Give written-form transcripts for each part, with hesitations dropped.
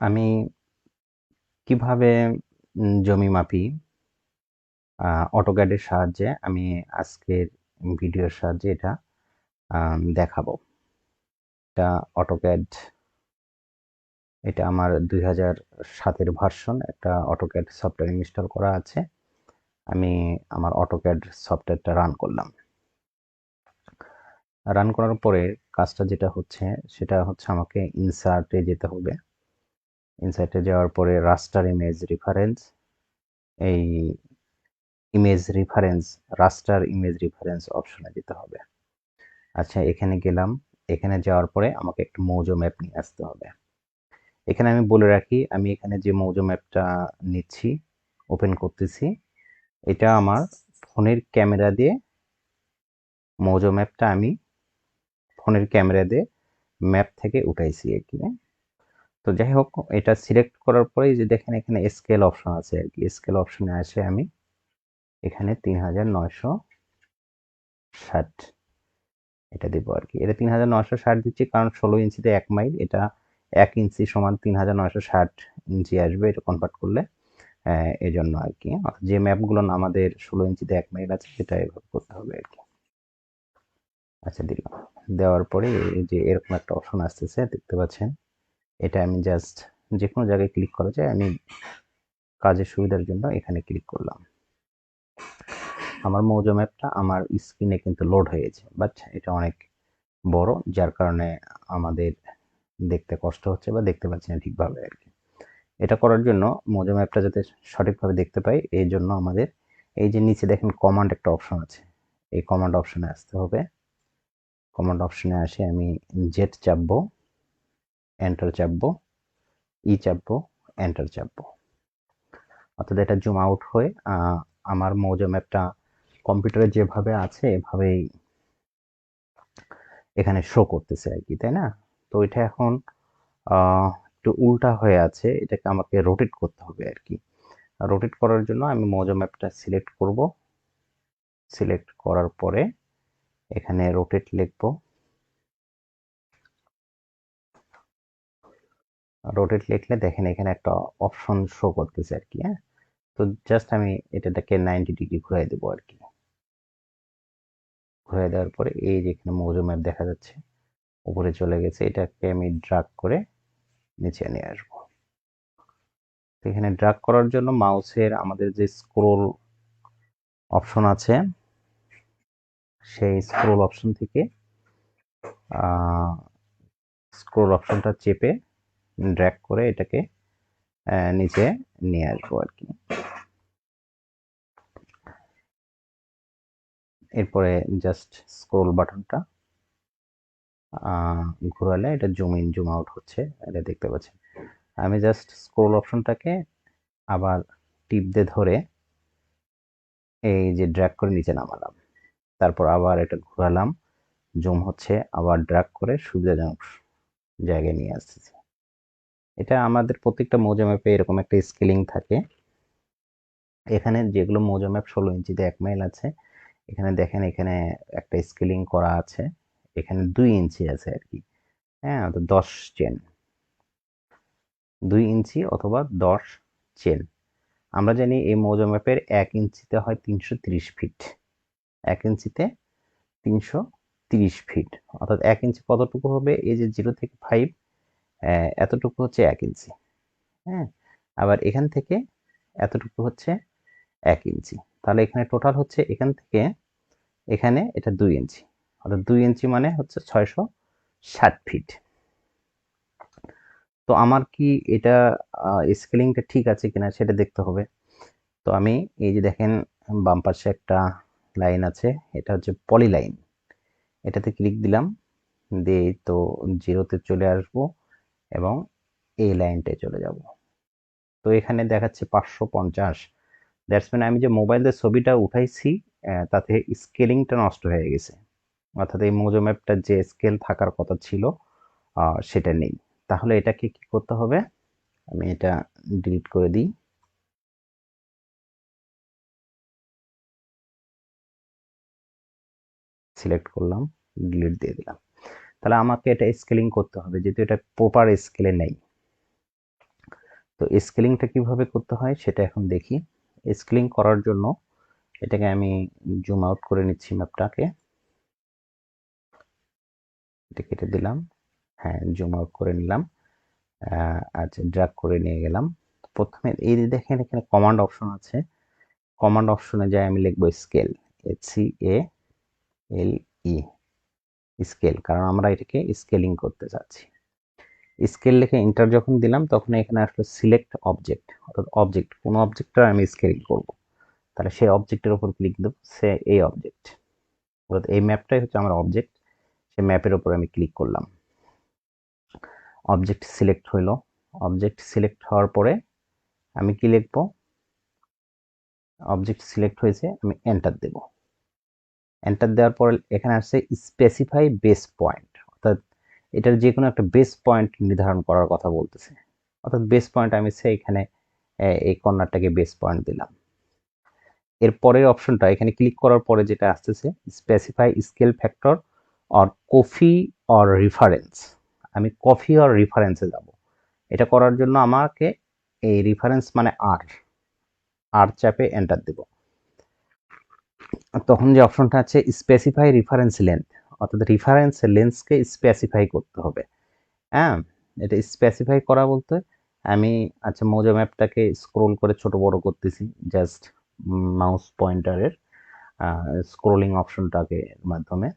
আমি কিভাবে জমি মাপি অটোক্যাডের সাহায্যে আমি আজকের ভিডিওর সাহায্যে এটা দেখাবো। এটা অটোক্যাড, এটা আমার 2007-এর ভার্সন। একটা অটোক্যাড সফটওয়্যার ইনস্টল করা আছে। আমি আমার অটোক্যাড সফটওয়্যারটা রান করলাম। রান করার পরে কাজটা যেটা হচ্ছে সেটা হচ্ছে আমাকে ইনসার্টে যেতে হবে। ইনসার্টে যাওয়ার পরে রাস্টার ইমেজ রেফারেন্স, এই রাস্টার ইমেজ রেফারেন্স অপশনে যেতে হবে। আচ্ছা, এখানে গেলাম। এখানে যাওয়ার পরে আমাকে একটা মৌজো ম্যাপ নিয়ে আসতে হবে। এখানে আমি বলে রাখি, আমি এখানে যে মৌজো ম্যাপটা নিচ্ছি, ওপেন করতেছি, এটা আমার ফোনের ক্যামেরা দিয়ে মৌজো ম্যাপটা আমি ফোনের ক্যামেরা দিয়ে ম্যাপ থেকে উঠাইছি আর কি। তো যাই হোক, এটা সিলেক্ট করার পরেই যে দেখেন এখানে স্কেল অপশন আছে আর কি। স্কেল অপশনে আসে আমি এখানে 3960 এটা দিব আর কি। এটা 3960 দিচ্ছি কারণ 16 ইঞ্চিতে 1 মাইল, এটা 1 ইঞ্চি সমান 3960 ইঞ্চি আসবে এটা কনভার্ট করলে। এই জন্য আর কি, যে ম্যাপগুলো আমাদের 16 ইঞ্চিতে 1 মাইল আছে সেটা এভাবে করতে হবে আর কি। আচ্ছা, দিলাম। দেওয়ার পরে এই যে এরকম একটা অপশন আসতেছে দেখতে পাচ্ছেন। এটা আমি জাস্ট যে কোনো জায়গায় ক্লিক করা যায়, আমি কাজের সুবিধার জন্য এখানে ক্লিক করলাম। আমার মৌজা ম্যাপটা আমার স্ক্রিনে কিন্তু লোড হয়েছে, বাট এটা অনেক বড়, যার কারণে আমাদের দেখতে কষ্ট হচ্ছে বা দেখতে পাচ্ছি না ঠিকভাবে আর কি। এটা করার জন্য মৌজা ম্যাপটা যাতে সঠিকভাবে দেখতে পাই, এই জন্য আমাদের এই যে নিচে দেখেন কমান্ড একটা অপশন আছে, এই কমান্ড অপশনে আসতে হবে। কমান্ড অপশনে আসে আমি জেড চাপবো, এন্টার চাপবো, ই চাপবো, এন্টার চাপবো। অর্থাৎ এটা জুম আউট হয়ে আমার মৌজা ম্যাপটা কম্পিউটারে যেভাবে আছে এভাবেই এখানে শো করতেছে আর কি, তাই না? তো এটা এখন একটু উল্টা হয়ে আছে, এটাকে আমাকে রোটেট করতে হবে আর কি। রোটেট করার জন্য আমি মৌজা ম্যাপটা সিলেক্ট করব। সিলেক্ট করার পরে এখানে রোটেট লিখব। রোটেট লিখলে দেখেন এখানে একটা অপশন শো করতেছে আর কি। হ্যাঁ, তো জাস্ট আমি এটাকে 90 ডিগ্রি ঘুরাই দেবো আর কি। ঘুরাই দেওয়ার পরে এই যে এখানে মৌজা ম্যাপ দেখা যাচ্ছে, উপরে চলে গেছে। এটাকে আমি ড্রাগ করে নিচে নিয়ে আসবো। তো এখানে ড্রাগ করার জন্য মাউসের আমাদের যে স্ক্রোল অপশন আছে, সেই স্ক্রোল অপশন থেকে স্ক্রোল অপশনটা চেপে ড্র্যাগ করে এটাকে নিচে নিয়ে আসবো আর কি। এরপরে জাস্ট স্ক্রোল বাটনটা ঘোরালে এটা জুম ইন জুম আউট হচ্ছে, এটা দেখতে পাচ্ছেন। আমি জাস্ট স্ক্রোল অপশনটাকে আবার টিপ দিয়ে ধরে এই যে ড্র্যাগ করে নিচে নামালাম, তারপর আবার এটা ঘোরালাম, জুম হচ্ছে, আবার ড্র্যাগ করে সুবিধাজনক জায়গায় নিয়ে আসতেছি। এটা আমাদের প্রত্যেকটা মৌজা ম্যাপে এরকম একটা স্কেলিং থাকে। এখানে যেগুলো মৌজা ম্যাপ 16 ইঞ্চিতে 1 মাইল আছে, এখানে দেখেন এখানে একটা স্কেলিং করা আছে, এখানে 2 ইঞ্চি আছে আর কি। হ্যাঁ, তো 10 চেন, 2 ইঞ্চি অথবা 10 চেন। আমরা জানি এই মৌজা ম্যাপের 1 ইঞ্চিতে হয় 330 ফিট। 1 ইঞ্চিতে 330 ফিট, অর্থাৎ 1 ইঞ্চি কতটুকু হবে? এই যে 0 থেকে 5 এতটুকু হচ্ছে 1 ইঞ্চি। হ্যাঁ, আবার এখান থেকে এতটুকু হচ্ছে 1 ইঞ্চি। তাহলে এখানে টোটাল হচ্ছে এখান থেকে এখানে এটা 2 ইঞ্চি, অর্থাৎ 2 ইঞ্চি মানে হচ্ছে 660 ফিট। তো আমার কি এটা স্কেলিংটা ঠিক আছে কিনা সেটা দেখতে হবে। তো আমি এই যে দেখেন বাম পাশে একটা লাইন আছে, এটা হচ্ছে পলি লাইন, এটাতে ক্লিক দিলাম, দিয়ে তো 0-তে চলে আসব এবং এই লাইনটায় চলে যাব। তো এখানে দেখাচ্ছে 550। দ্যাটস মিন আমি যে মোবাইল দিয়ে ছবিটা উঠাইছি তাতে স্কেলিংটা নষ্ট হয়ে গেছে, অর্থাৎ এই মৌজা ম্যাপটার যে স্কেল থাকার কথা ছিল সেটা নেই। তাহলে এটাকে কি করতে হবে? আমি এটা ডিলিট করে দিই। সিলেক্ট করলাম, ডিলিট দিয়ে দিলাম। তাহলে আমাকে এটা স্কেলিং করতে হবে, যেহেতু এটা প্রপার স্কেলে নেই। তো স্কেলিংটা কিভাবে করতে হয় সেটা এখন দেখি। স্কেলিং করার জন্য এটাকে আমি জুম আউট করে নিচ্ছি ম্যাপটাকে, এটা কেটে দিলাম, হ্যাঁ জুম আউট করে নিলাম। আচ্ছা ড্র্যাগ করে নিয়ে গেলাম। প্রথমে এই যে দেখেন এখানে কমান্ড অপশন আছে, কমান্ড অপশনে যাই আমি লিখবো স্কেল, SCALE, স্কেল, কারণ আমরা এটাকে স্কেলিং করতে চাচ্ছি। স্কেল লিখে এন্টার যখন দিলাম তখন এখানে আসলে সিলেক্ট অবজেক্ট, অর্থাৎ অবজেক্ট, কোন অবজেক্টটা আমি স্কেলিং করব, তাহলে সেই অবজেক্টের উপর ক্লিক দেব, সে এই অবজেক্ট, অর্থাৎ এই ম্যাপটাই হচ্ছে আমার অবজেক্ট, সেই ম্যাপের উপর আমি ক্লিক করলাম। অবজেক্ট সিলেক্ট হইলো, অবজেক্ট সিলেক্ট হওয়ার পরে আমি কি লিখব, অবজেক্ট সিলেক্ট হয়েছে, আমি এন্টার দেব। এন্টার দেওয়ার পর এখানে আসছে স্পেসিফাই বেস পয়েন্ট, অর্থাৎ এটার যে কোনো একটা বেস পয়েন্ট নির্ধারণ করার কথা বলতেছে, অর্থাৎ বেস পয়েন্ট আমি এখানে এই কর্নারটাকে বেস পয়েন্ট দিলাম। এর পরের অপশনটা এখানে ক্লিক করার পরে যেটা আসতেছে specify scale factor or coffee or reference, আমি কফি অর রিফারেন্সে যাব। এটা করার জন্য আমাকে এই রিফারেন্স মানে আর আর চাপে এন্টার দেব। তখন যে অপশনটা আছে স্পেসিফাই রিফারেন্স লেন্থ, অর্থাৎ রিফারেন্স লেন্থকে স্পেসিফাই করতে হবে। হ্যাঁ, এটা স্পেসিফাই করা বলতে আমি আচ্ছা মৌজা ম্যাপটাকে স্ক্রোল করে ছোট বড় করতেছি জাস্ট মাউস পয়েন্টারের স্ক্রোলিং অপশনটাকে মাধ্যমে,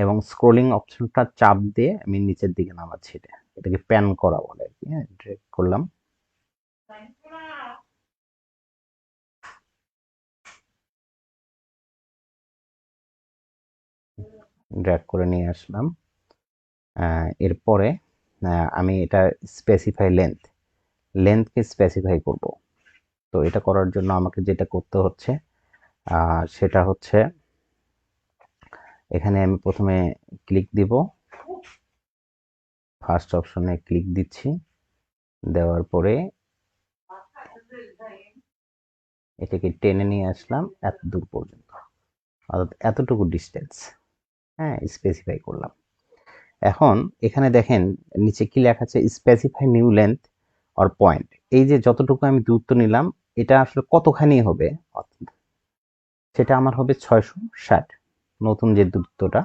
এবং স্ক্রোলিং অপশনটা চাপ দিয়ে আমি নিচের দিকে নামাচ্ছি, এটাকে প্যান করা বলে আর কি। হ্যাঁ, ড্র্যাগ করলাম, ড্র্যাগ করে নিয়ে আসলাম। এরপরে আমি এটা স্পেসিফাই লেন্থকে স্পেসিফাই করব। তো এটা করার জন্য আমাকে যেটা করতে হচ্ছে সেটা হচ্ছে এখানে আমি প্রথমে ক্লিক দিব, ফার্স্ট অপশনে ক্লিক দিচ্ছি, দেওয়ার পরে এটাকে টেনে নিয়ে আসলাম এত দূর পর্যন্ত, অর্থাৎ এতটুকু ডিস্টেন্স, হ্যাঁ স্পেসিফাই করলাম। এখন এখানে দেখেন নিচে কি লেখা আছে specify new length or point, এই যে যতটুকু আমি দূরত্ব নিলাম এটা আসলে কতখানি হবে, সেটা আমার হবে 660, নতুন যে দূরত্বটা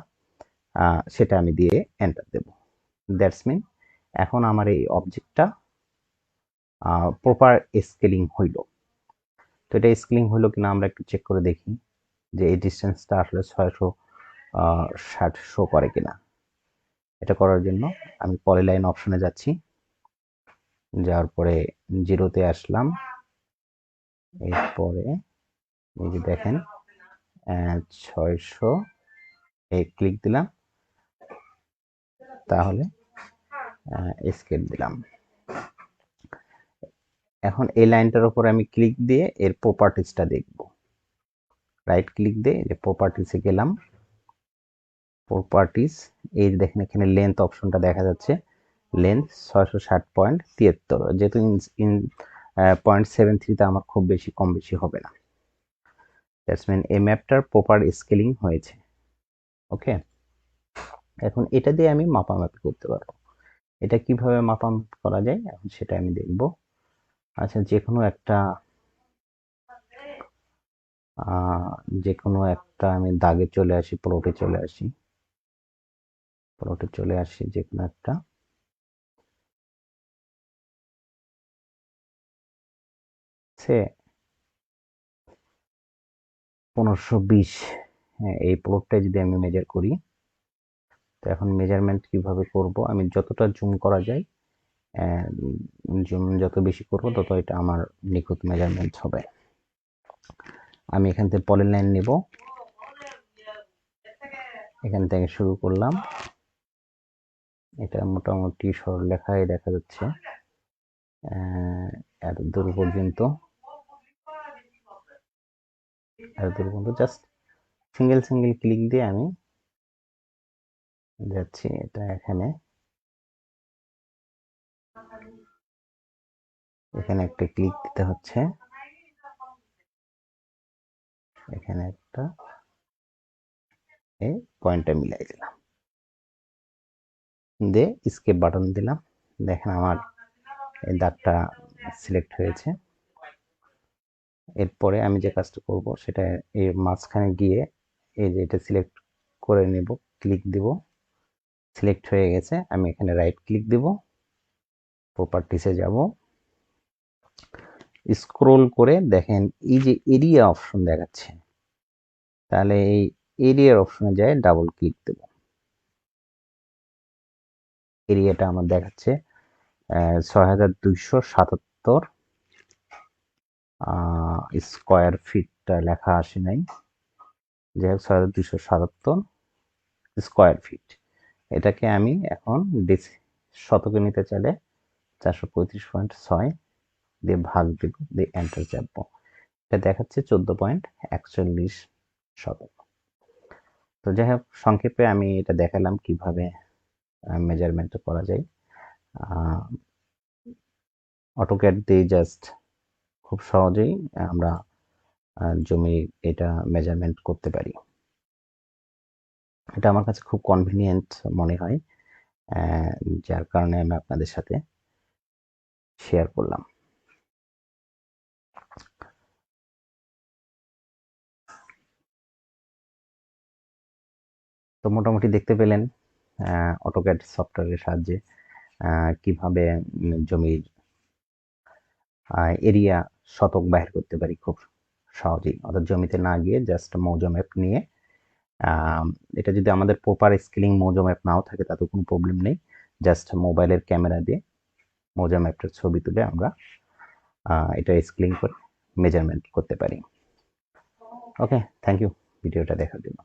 সেটা আমি দিয়ে এন্টার দেব। দ্যাটস মিন এখন আমার এই অবজেক্টটা প্রপার স্কেলিং হইল। তো এটা স্কেলিং হইলো কিনা আমরা একটু চেক করে দেখি যে এই ডিস্টেন্সটা আসলে 660 শো করে কিনা। এটা করার জন্য আমি পলিলাইন অপশনে যাচ্ছি, যাওয়ার পরে জিরোতে আসলাম, এরপরে এই যে দেখেন 600 এই ক্লিক দিলাম, তাহলে স্কেল দিলাম। এখন এই লাইনটার উপর আমি ক্লিক দিয়ে এর প্রপার্টিসটা দেখব, রাইট ক্লিক দিয়ে যে প্রপার্টিসে গেলাম, প্রপার্টিস এই দেখেন এখানে লেন্থ অপশনটা দেখা যাচ্ছে, লেন্থ 660.73, যেহেতু ইন 0.73তে আমার খুব বেশি কম বেশি হবে না, দ্যাটস মিন এই ম্যাপটার প্রপার স্কেলিং হয়েছে। ওকে, এখন এটা দিয়ে আমি মাপামাপি করতে পারবো। এটা কিভাবে মাপামাপি করা যায় এখন সেটা আমি দেখব। আচ্ছা যে কোনো একটা আমি দাগে চলে আসি, প্লটে চলে আসি, যে কোনো একটা, সে 1520, হ্যাঁ এই প্লটটা যদি আমি মেজার করি, তো এখন মেজারমেন্ট কিভাবে করব, আমি যতটা জুম করা যায় জুম যত বেশি করব তত এটা আমার নিখুঁত মেজারমেন্ট হবে। আমি এখান থেকে পলিলাইন নেব, এখান থেকে শুরু করলাম, এটা মোটামুটি সরলরেখায় দেখা যাচ্ছে এত দূর পর্যন্ত, জাস্ট সিঙ্গেল ক্লিক দিয়ে আমি যাচ্ছি। এটা এখানে একটা ক্লিক দিতে হচ্ছে, এখানে একটা এই পয়েন্টটা মিলাই দিলাম, দিয়ে স্কেপ বাটন দিলাম, দেখেন আমার এই দাগটা সিলেক্ট হয়েছে। এরপরে আমি যে কাজটা করব সেটা এই মাঝখানে গিয়ে এই যে এটা সিলেক্ট করে নেব, ক্লিক দিব, সিলেক্ট হয়ে গেছে। আমি এখানে রাইট ক্লিক দিব, প্রপার্টিসে যাব, স্ক্রোল করে দেখেন এই যে এরিয়া অপশন দেখাচ্ছে, তাহলে এই এরিয়ার অপশনে যায় ডাবল ক্লিক দেব। এরিয়াটা আমার দেখাচ্ছে ৬,২৭৭ স্কোয়ার ফিটটা লেখা আসে নাই, যাই হোক ৬,২৭৭ স্কোয়ার ফিট। এটাকে আমি এখন শতকে নিতে চাইলে 435.6 দিয়ে ভাগ দিব, দিয়ে এন্টার চাপবো। এটা দেখাচ্ছে 14.41 শতক। তো যাই হোক, সংক্ষেপে আমি এটা দেখালাম কিভাবে মেজারমেন্ট করা যায়। অটোক্যাড দিয়ে জাস্ট খুব সহজেই আমরা জমি এটা মেজারমেন্ট করতে পারি। এটা আমার কাছে খুব কনভিনিয়েন্ট মনে হয়, যার কারণে আমি আপনাদের সাথে শেয়ার করলাম। তো মোটামুটি দেখতে পেলেন অটোক্যাড সফটওয়্যারের সাহায্যে কিভাবে জমির এরিয়া শতক বাহির করতে পারি খুব সহজেই, অর্থাৎ জমিতে না গিয়ে জাস্ট মৌজা ম্যাপ নিয়ে। এটা যদি আমাদের প্রপার স্কেলিং মৌজা ম্যাপ নাও থাকে তাতে কোনো প্রবলেম নেই, জাস্ট মোবাইলের ক্যামেরা দিয়ে মৌজা ম্যাপটার ছবি তুলে আমরা এটা স্কেলিং করে মেজারমেন্ট করতে পারি। ওকে, থ্যাংক ইউ ভিডিওটা দেখার জন্য।